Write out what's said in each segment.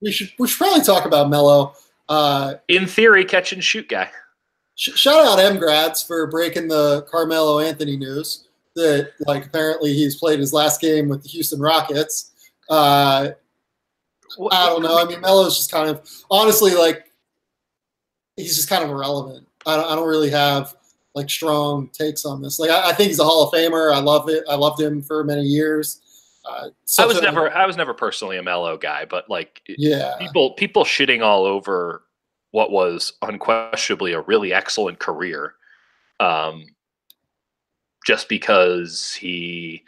we should probably talk about Melo. In theory, catch and shoot guy. Shout out M-Grads for breaking the Carmelo Anthony news that, like, apparently he's played his last game with the Houston Rockets. I don't know. I mean, Melo's just kind of, honestly, like, he's just kind of irrelevant. I don't really have, like, strong takes on this. Like, I think he's a Hall of Famer. I love it. I loved him for many years. I was never personally a Melo guy, but, like, yeah, people shitting all over what was unquestionably a really excellent career, just because he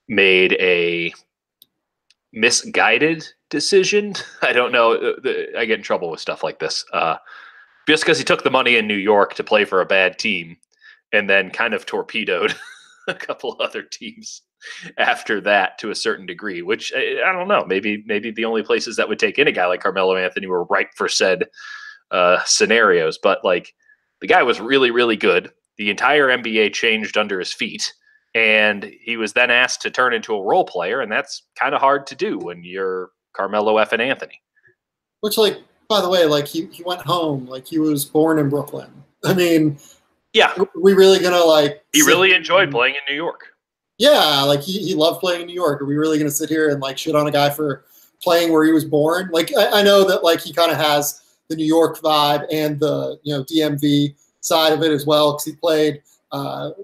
made a misguided decision. I don't know. I get in trouble with stuff like this. Just because he took the money in New York to play for a bad team and then kind of torpedoed a couple other teams after that to a certain degree, which I don't know. Maybe the only places that would take in a guy like Carmelo Anthony were ripe for said scenarios. But, like, the guy was really, really good. The entire NBA changed under his feet, and he was then asked to turn into a role player, and that's kind of hard to do when you're Carmelo F. and Anthony. Which, like, by the way, like, he went home. Like, he was born in Brooklyn. I mean, yeah, are we really gonna, like? He really enjoyed playing in New York. Yeah, like, he loved playing in New York. Are we really gonna sit here and, like, shit on a guy for playing where he was born? Like, I know that, like, he kind of has the New York vibe and the, you know, DMV side of it as well, because he played.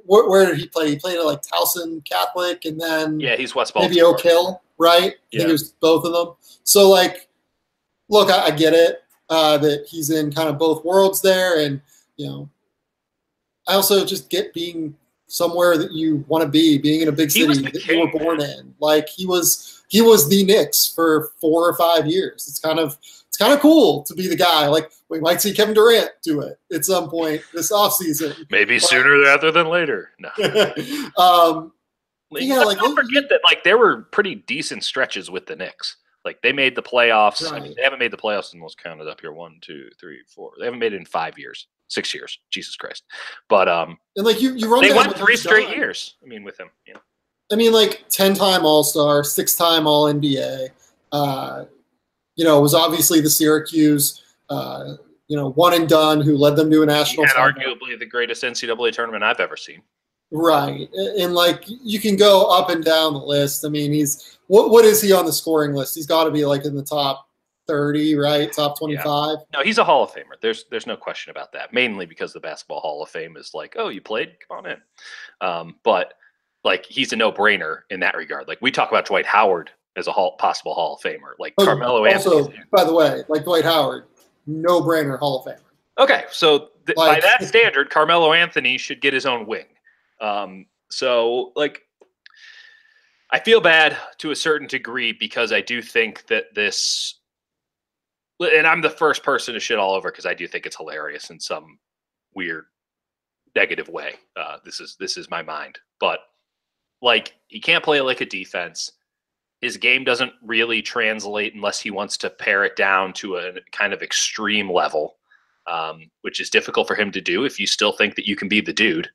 Where did he play? He played at, like, Towson Catholic, and then he's West Baltimore. Maybe Oak Hill, right? Yeah. I think it was both of them. So, like, look, I get it that he's in kind of both worlds there, and, you know, I also just get being somewhere that you want to be, being in a big city that you were born in. Like, he was the Knicks for 4 or 5 years. It's kind of cool to be the guy. Like, we might see Kevin Durant do it at some point this offseason. Maybe sooner rather than later. No. Yeah, like, don't forget that, like, there were pretty decent stretches with the Knicks. Like, they made the playoffs. Right. I mean, they haven't made the playoffs in those counted up here. 1, 2, 3, 4. They haven't made it in 5 years, 6 years. Jesus Christ. But and, like, you run. They went 3 straight years. I mean, with him. Yeah. I mean, like, 10-time All-Star, 6-time All-NBA. You know, it was obviously the Syracuse, you know, one and done who led them to a national title. title. Arguably the greatest NCAA tournament I've ever seen. Right. And, like, you can go up and down the list. I mean, he's what is he on the scoring list? He's got to be, like, in the top 30, right? Top 25. Yeah. No, he's a Hall of Famer. There's no question about that. Mainly because the Basketball Hall of Fame is like, oh, you played? Come on in. But, like, he's a no-brainer in that regard. Like, we talk about Dwight Howard as a possible Hall of Famer. Like, Carmelo Anthony. Also, by the way, like, Dwight Howard, no-brainer Hall of Famer. Okay, so by that standard, Carmelo Anthony should get his own wing. So, like, I feel bad to a certain degree because I do think that this, and I'm the first person to shit all over because I do think it's hilarious in some weird negative way. This is my mind, but, like, he can't play like a defense. His game doesn't really translate unless he wants to pare it down to a kind of extreme level, which is difficult for him to do if you still think that you can be the dude.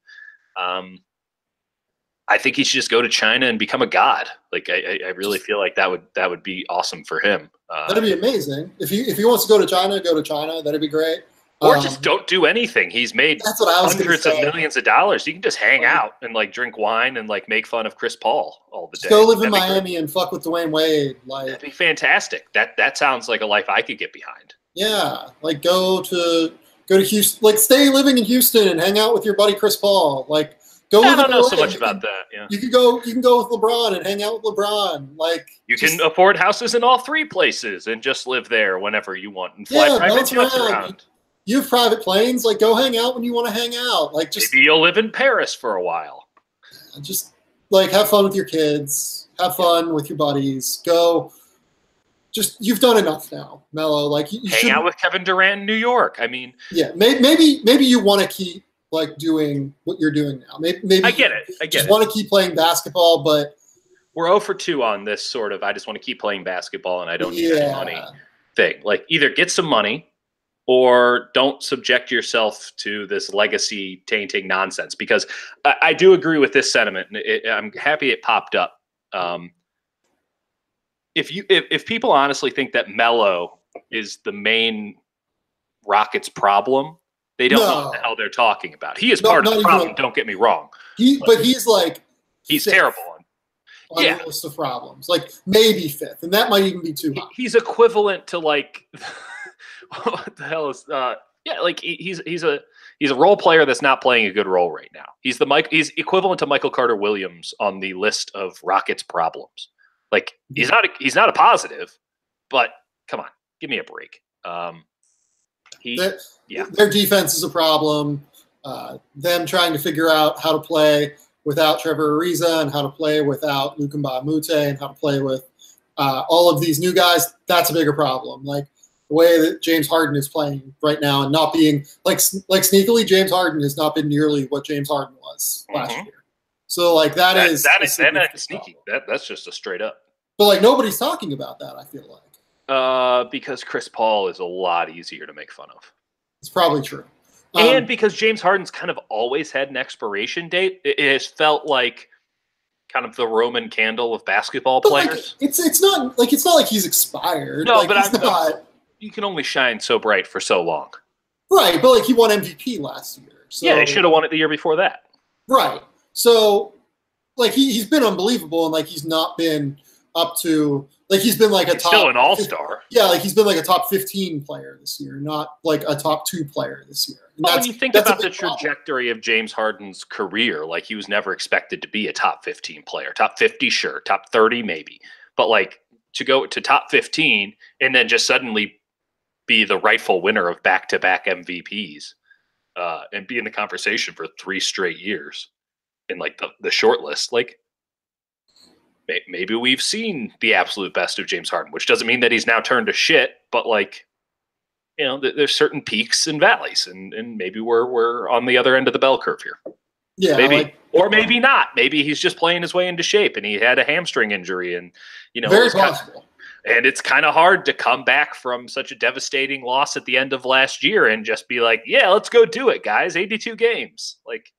I think he should just go to China and become a god. Like, I really feel like that would be awesome for him. That'd be amazing. If he wants to go to China, go to China. That'd be great. Or just don't do anything. He's made hundreds of millions of dollars. You can just hang out and, like, drink wine and, like, make fun of Chris Paul all the day. Go live in Miami and fuck with Dwayne Wade. Like, that'd be fantastic. That sounds like a life I could get behind. Yeah, like, go to Houston. Like, stay living in Houston and hang out with your buddy Chris Paul. Like, go. I don't know so much about that. Yeah, you can go with LeBron and hang out with LeBron. Like, you can afford houses in all 3 places and just live there whenever you want and fly private jets around. You have private planes. Like, go hang out when you want to hang out. Like, just maybe you'll live in Paris for a while. Just, like, have fun with your kids. Have fun with your buddies. Go. Just, you've done enough now, Melo. Like, you hang out with Kevin Durant in New York. I mean, yeah, maybe you want to keep, like, doing what you're doing now. Maybe I get it. I just want to keep playing basketball, but we're 0 for 2 on this sort of I just want to keep playing basketball and I don't need any money thing. Like, either get some money or don't subject yourself to this legacy tainting nonsense. Because I do agree with this sentiment. I'm happy it popped up. if people honestly think that Melo is the main Rockets problem, they don't know what the hell they're talking about. He is part of the problem. Don't get me wrong. But he's like he's terrible on the list of problems. Like maybe fifth, and that might even be too high. He's equivalent to like what the hell is like he's a role player that's not playing a good role right now. He's equivalent to Michael Carter Williams on the list of Rockets problems. Like he's not a positive, but come on, give me a break. Their defense is a problem. Them trying to figure out how to play without Trevor Ariza and how to play without Luka Mbamute and how to play with all of these new guys, that's a bigger problem. Like the way that James Harden is playing right now and not being like sneakily, James Harden has not been nearly what James Harden was last year. So like that is sneaky. That's just a straight up. But like nobody's talking about that, I feel like. Because Chris Paul is a lot easier to make fun of. It's probably true. And because James Harden's kind of always had an expiration date, it has felt like kind of the Roman candle of basketball players. Like, it's not like he's expired. No, like, but you can only shine so bright for so long. Right, but like he won MVP last year. So, yeah, they should have won it the year before that. Right. So like he's been unbelievable, and like he's not been up to like he's been like he's still an all-star. Yeah, like he's been like a top 15 player this year, not like a top 2 player this year. Well, when you think about the trajectory of James Harden's career, like he was never expected to be a top 15 player. Top 50, sure. Top 30, maybe. But like to go to top 15 and then just suddenly be the rightful winner of back-to-back MVPs and be in the conversation for 3 straight years in like the short list, like maybe we've seen the absolute best of James Harden, which doesn't mean that he's now turned to shit, but like, you know, there's certain peaks and valleys, and maybe we're on the other end of the bell curve here. Yeah, maybe, or maybe not. Maybe he's just playing his way into shape, and he had a hamstring injury, and you know, very possible. And it's kind of hard to come back from such a devastating loss at the end of last year and just be like, yeah, let's go do it, guys. 82 games, like.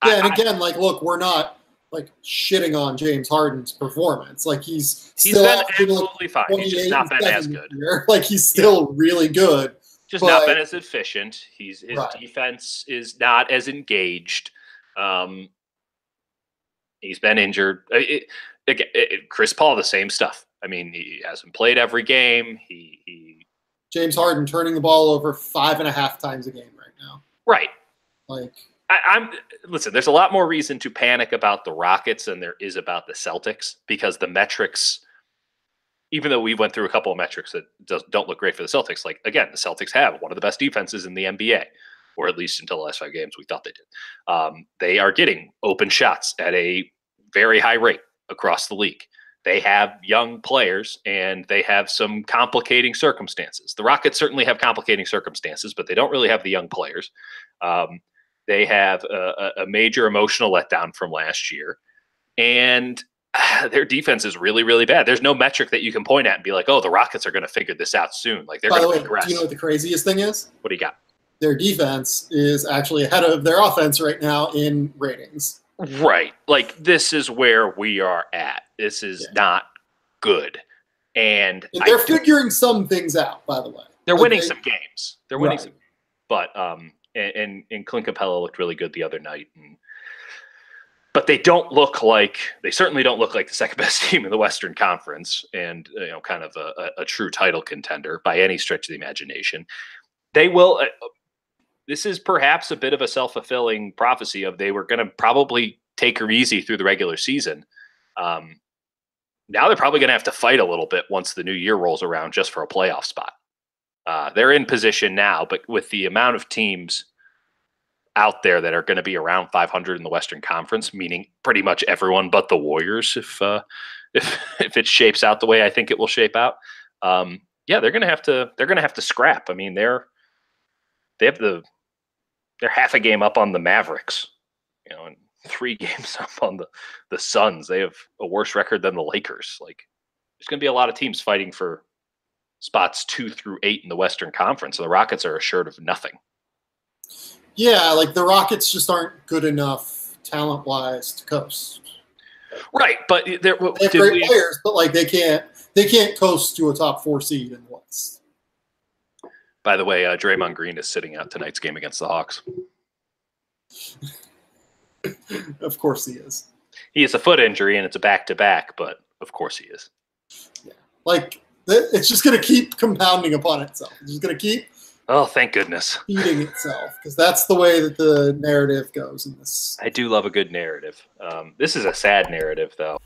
Yeah, and again, like, look, we're not like shitting on James Harden's performance. Like he's still been absolutely fine. He's just not been as good. Like he's still really good. Just not been as efficient. His defense is not as engaged. He's been injured. Chris Paul, the same stuff. I mean, he hasn't played every game. James Harden turning the ball over 5.5 times a game right now. Right. Like. Listen, there's a lot more reason to panic about the Rockets than there is about the Celtics, because the metrics, even though we went through a couple of metrics that don't look great for the Celtics, like, again, the Celtics have one of the best defenses in the NBA, or at least until the last 5 games, we thought they did. They are getting open shots at a very high rate across the league. They have young players, and they have some complicating circumstances. The Rockets certainly have complicating circumstances, but they don't really have the young players. They have a major emotional letdown from last year, and their defense is really, really bad. There's no metric that you can point at and be like, oh, the Rockets are going to figure this out soon. Like they're going to progress. Do you know what the craziest thing is? What do you got? Their defense is actually ahead of their offense right now in ratings. Right. Like this is where we are at. This is not good. And they're figuring some things out, by the way. They're winning some games. They're winning some, but and Clint Capella looked really good the other night, but they certainly don't look like the second best team in the Western Conference, and you know, kind of a true title contender by any stretch of the imagination. They will. This is perhaps a bit of a self-fulfilling prophecy of they were going to probably take her easy through the regular season. Now they're probably going to have to fight a little bit once the new year rolls around just for a playoff spot. They're in position now, but with the amount of teams out there that are going to be around 500 in the Western Conference, meaning pretty much everyone but the Warriors, if it shapes out the way I think it will shape out, they're going to have to scrap. I mean, they're half a game up on the Mavericks, you know, and 3 games up on the Suns. They have a worse record than the Lakers. Like, there's going to be a lot of teams fighting for spots 2 through 8 in the Western Conference. So the Rockets are assured of nothing. Yeah, like the Rockets just aren't good enough talent-wise to coast. Right, but they have great players, but like they can't coast to a top 4 seed in the West. By the way, Draymond Green is sitting out tonight's game against the Hawks. Of course he is. He has a foot injury and it's a back-to-back, but of course he is. Yeah, like it's just going to keep compounding upon itself. It's just going to keep. Oh, thank goodness. Feeding itself, because that's the way that the narrative goes in this. I do love a good narrative. This is a sad narrative, though.